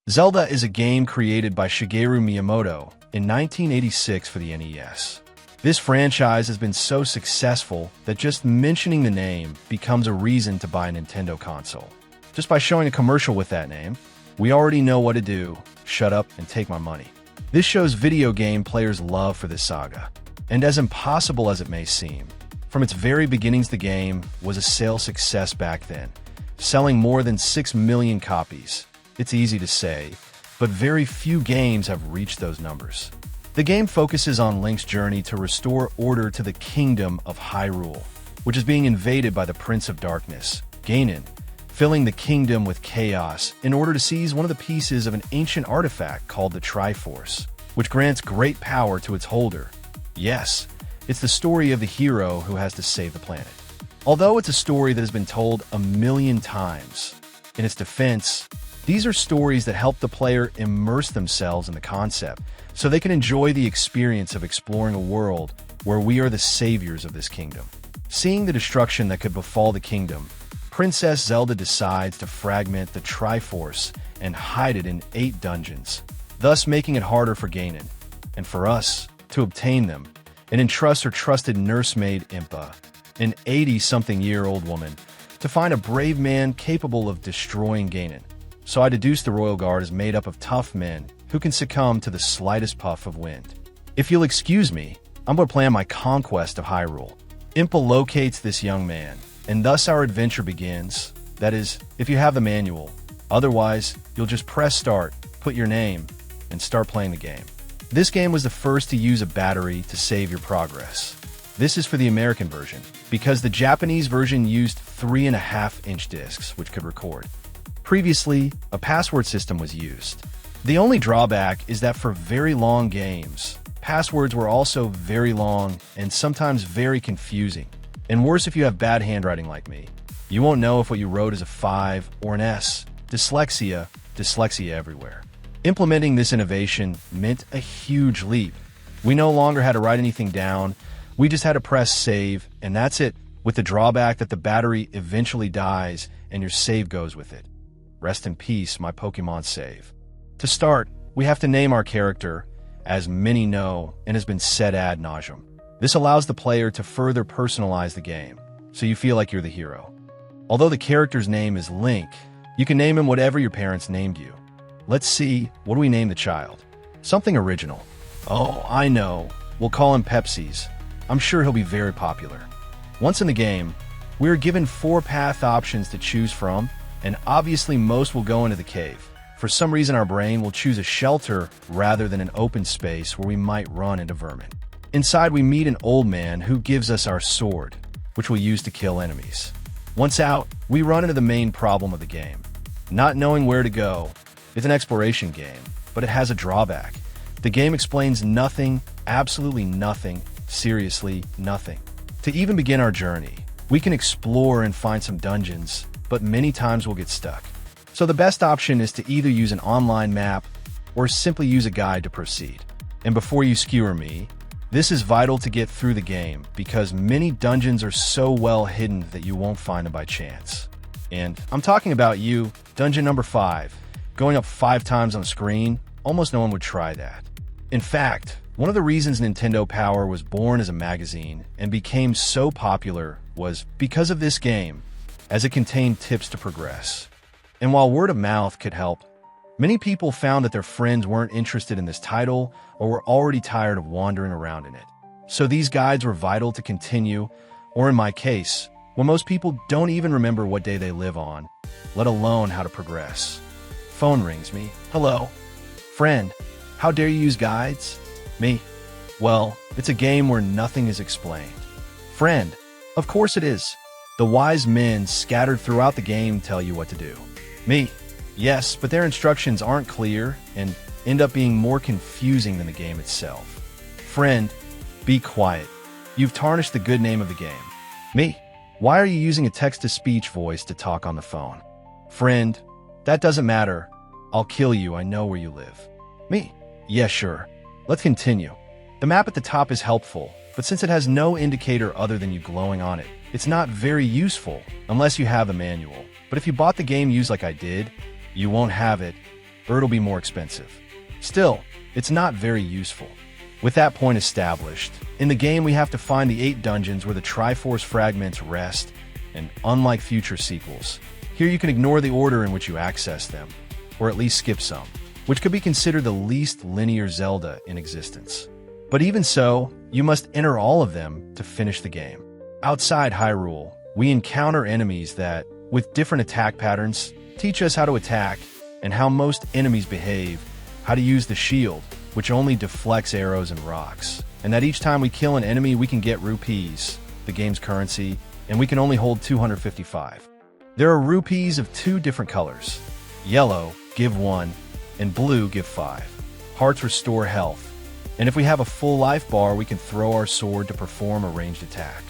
Zelda is a game created by Shigeru Miyamoto in 1986 for the NES. This franchise has been so successful that just mentioning the name becomes a reason to buy a Nintendo console. Just by showing a commercial with that name, we already know what to do: shut up and take my money. This shows video game players' love for this saga. And as impossible as it may seem, from its very beginnings the game was a sales success back then, selling more than 6 million copies. It's easy to say, but very few games have reached those numbers. The game focuses on Link's journey to restore order to the kingdom of Hyrule, which is being invaded by the Prince of Darkness, Ganon, filling the kingdom with chaos in order to seize one of the pieces of an ancient artifact called the Triforce, which grants great power to its holder. Yes, it's the story of the hero who has to save the planet. Although it's a story that has been told a million times, in its defense, these are stories that help the player immerse themselves in the concept, so they can enjoy the experience of exploring a world where we are the saviors of this kingdom. Seeing the destruction that could befall the kingdom, Princess Zelda decides to fragment the Triforce and hide it in 8 dungeons, thus making it harder for Ganon, and for us, to obtain them, and entrust her trusted nursemaid Impa, an 80-something-year-old woman, to find a brave man capable of destroying Ganon. So I deduce the Royal Guard is made up of tough men who can succumb to the slightest puff of wind. If you'll excuse me, I'm going to plan my conquest of Hyrule. Impa locates this young man, and thus our adventure begins. That is, if you have the manual. Otherwise, you'll just press start, put your name, and start playing the game. This game was the first to use a battery to save your progress. This is for the American version, because the Japanese version used 3.5-inch discs, which could record. Previously, a password system was used. The only drawback is that for very long games, passwords were also very long and sometimes very confusing. And worse if you have bad handwriting like me. You won't know if what you wrote is a 5 or an S. Dyslexia everywhere. Implementing this innovation meant a huge leap. We no longer had to write anything down, we just had to press save, and that's it, with the drawback that the battery eventually dies and your save goes with it. Rest in peace, my Pokemon save. To start, we have to name our character, as many know and has been said ad nauseum. This allows the player to further personalize the game, so you feel like you're the hero. Although the character's name is Link, you can name him whatever your parents named you. Let's see, what do we name the child? Something original. Oh, I know. We'll call him Pepsi's. I'm sure he'll be very popular. Once in the game, we are given 4 path options to choose from, and obviously most will go into the cave. For some reason our brain will choose a shelter rather than an open space where we might run into vermin. Inside we meet an old man who gives us our sword, which we'll use to kill enemies. Once out, we run into the main problem of the game. Not knowing where to go. It's an exploration game, but it has a drawback. The game explains nothing, absolutely nothing, seriously nothing. To even begin our journey, we can explore and find some dungeons, but many times we'll get stuck. So the best option is to either use an online map or simply use a guide to proceed. And before you skewer me, this is vital to get through the game because many dungeons are so well hidden that you won't find them by chance. And I'm talking about you, dungeon number 5. Going up 5 times on the screen, almost no one would try that. In fact, one of the reasons Nintendo Power was born as a magazine and became so popular was because of this game, as it contained tips to progress. And while word of mouth could help, many people found that their friends weren't interested in this title or were already tired of wandering around in it. So these guides were vital to continue, or in my case, when most people don't even remember what day they live on, let alone how to progress. Phone rings me. Hello. Friend, how dare you use guides? Me. Well, it's a game where nothing is explained. Friend, of course it is. The wise men scattered throughout the game tell you what to do. Me. Yes, but their instructions aren't clear and end up being more confusing than the game itself. Friend, be quiet. You've tarnished the good name of the game. Me. Why are you using a text-to-speech voice to talk on the phone? Friend, that doesn't matter. I'll kill you, I know where you live. Me. Yeah, sure. Let's continue. The map at the top is helpful, but since it has no indicator other than you glowing on it, it's not very useful unless you have the manual. But if you bought the game used like I did, you won't have it. or it'll be more expensive. Still, it's not very useful. With that point established, in the game we have to find the 8 dungeons where the Triforce fragments rest, and unlike future sequels, here you can ignore the order in which you access them, or at least skip some, which could be considered the least linear Zelda in existence. But even so, you must enter all of them to finish the game. Outside Hyrule, we encounter enemies that, with different attack patterns, teach us how to attack and how most enemies behave, how to use the shield, which only deflects arrows and rocks, and that each time we kill an enemy we can get rupees, the game's currency, and we can only hold 255. There are rupees of 2 different colors. Yellow, give 1, and blue, give 5. Hearts restore health, and if we have a full life bar we can throw our sword to perform a ranged attack.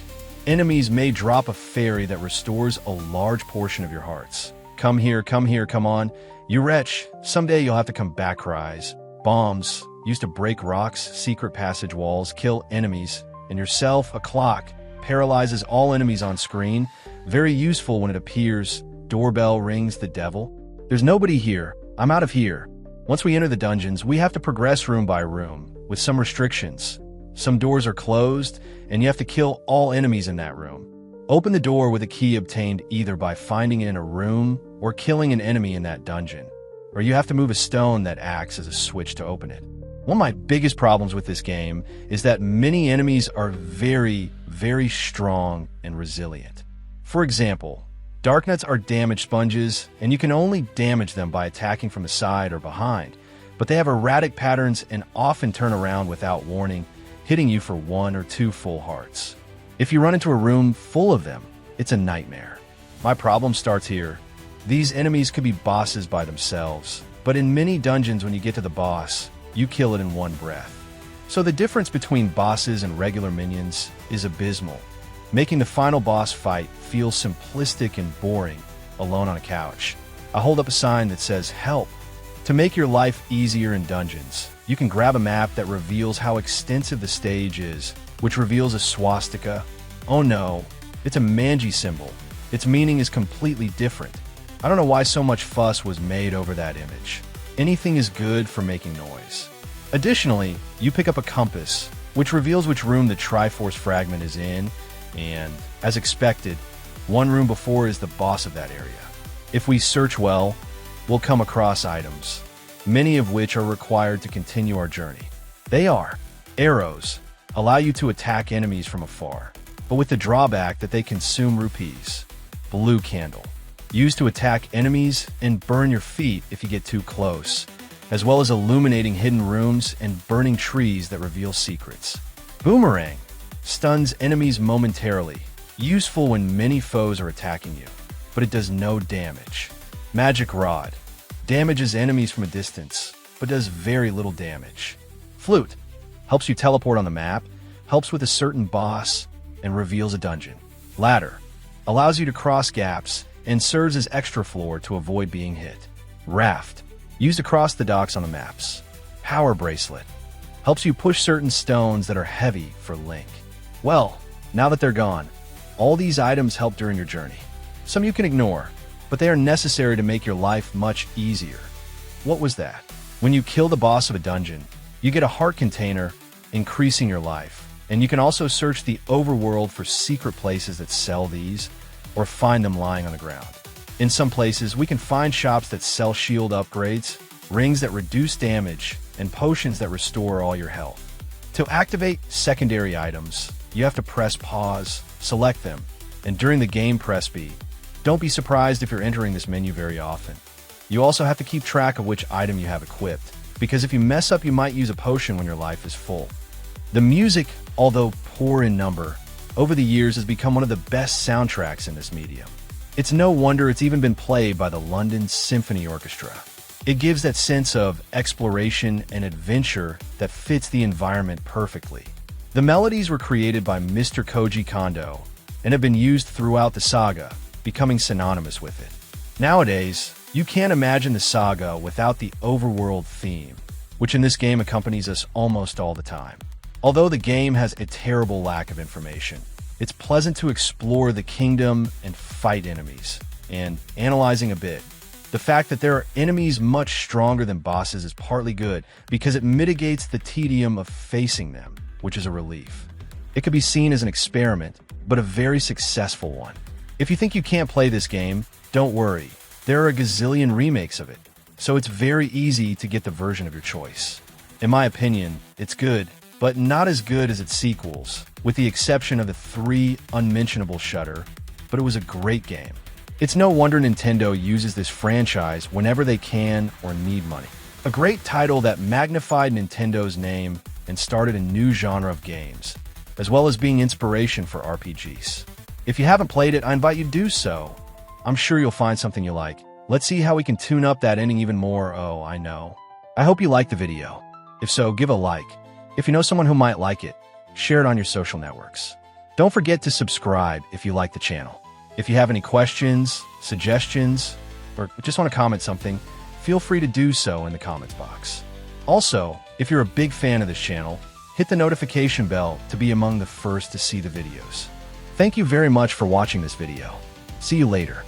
Enemies may drop a fairy that restores a large portion of your hearts. Come here, come on. You wretch, someday you'll have to come back, cries. Bombs, used to break rocks, secret passage walls, kill enemies, and yourself, a clock, paralyzes all enemies on screen. Very useful when it appears. Doorbell rings, the devil. There's nobody here. I'm out of here. Once we enter the dungeons, we have to progress room by room, with some restrictions. Some doors are closed, and you have to kill all enemies in that room. Open the door with a key obtained either by finding it in a room or killing an enemy in that dungeon, or you have to move a stone that acts as a switch to open it. One of my biggest problems with this game is that many enemies are very, very strong and resilient. For example, Darknuts are damage sponges, and you can only damage them by attacking from the side or behind, but they have erratic patterns and often turn around without warning, hitting you for 1 or 2 full hearts. If you run into a room full of them, it's a nightmare. My problem starts here. These enemies could be bosses by themselves, but in many dungeons when you get to the boss, you kill it in one breath. So the difference between bosses and regular minions is abysmal, making the final boss fight feel simplistic and boring, alone on a couch. I hold up a sign that says, "Help." To make your life easier in dungeons, you can grab a map that reveals how extensive the stage is, which reveals a swastika. Oh no, it's a manji symbol. Its meaning is completely different. I don't know why so much fuss was made over that image. Anything is good for making noise. Additionally, you pick up a compass, which reveals which room the Triforce fragment is in, and, as expected, one room before is the boss of that area. If we search well, we'll come across items, many of which are required to continue our journey. They are arrows, allow you to attack enemies from afar, but with the drawback that they consume rupees. Blue candle, used to attack enemies and burn your feet if you get too close, as well as illuminating hidden rooms and burning trees that reveal secrets. Boomerang, stuns enemies momentarily, useful when many foes are attacking you, but it does no damage. Magic rod, damages enemies from a distance, but does very little damage. Flute, helps you teleport on the map, helps with a certain boss, and reveals a dungeon. Ladder, allows you to cross gaps and serves as extra floor to avoid being hit. Raft, used across the docks on the maps. Power bracelet, helps you push certain stones that are heavy for Link. Well, now that they're gone, all these items help during your journey. Some you can ignore, but they are necessary to make your life much easier. What was that? When you kill the boss of a dungeon, you get a heart container, increasing your life. And you can also search the overworld for secret places that sell these, or find them lying on the ground. In some places, we can find shops that sell shield upgrades, rings that reduce damage, and potions that restore all your health. To activate secondary items, you have to press pause, select them, and during the game press B. Don't be surprised if you're entering this menu very often. You also have to keep track of which item you have equipped, because if you mess up you might use a potion when your life is full. The music, although poor in number, over the years has become one of the best soundtracks in this medium. It's no wonder it's even been played by the London Symphony Orchestra. It gives that sense of exploration and adventure that fits the environment perfectly. The melodies were created by Mr. Koji Kondo and have been used throughout the saga, becoming synonymous with it. Nowadays, you can't imagine the saga without the overworld theme, which in this game accompanies us almost all the time. Although the game has a terrible lack of information, it's pleasant to explore the kingdom and fight enemies. And analyzing a bit, The fact that there are enemies much stronger than bosses is partly good because it mitigates the tedium of facing them, which is a relief. It could be seen as an experiment, but a very successful one. If you think you can't play this game, don't worry. There are a gazillion remakes of it, so it's very easy to get the version of your choice. In my opinion, it's good, but not as good as its sequels, with the exception of the 3 unmentionable Shutter, but it was a great game. It's no wonder Nintendo uses this franchise whenever they can or need money. A great title that magnified Nintendo's name and started a new genre of games, as well as being inspiration for RPGs. If you haven't played it, I invite you to do so. I'm sure you'll find something you like. Let's see how we can tune up that ending even more. Oh, I know. I hope you liked the video. If so, give a like. If you know someone who might like it, share it on your social networks. Don't forget to subscribe if you like the channel. If you have any questions, suggestions, or just want to comment something, feel free to do so in the comments box. Also, if you're a big fan of this channel, hit the notification bell to be among the first to see the videos. Thank you very much for watching this video. See you later.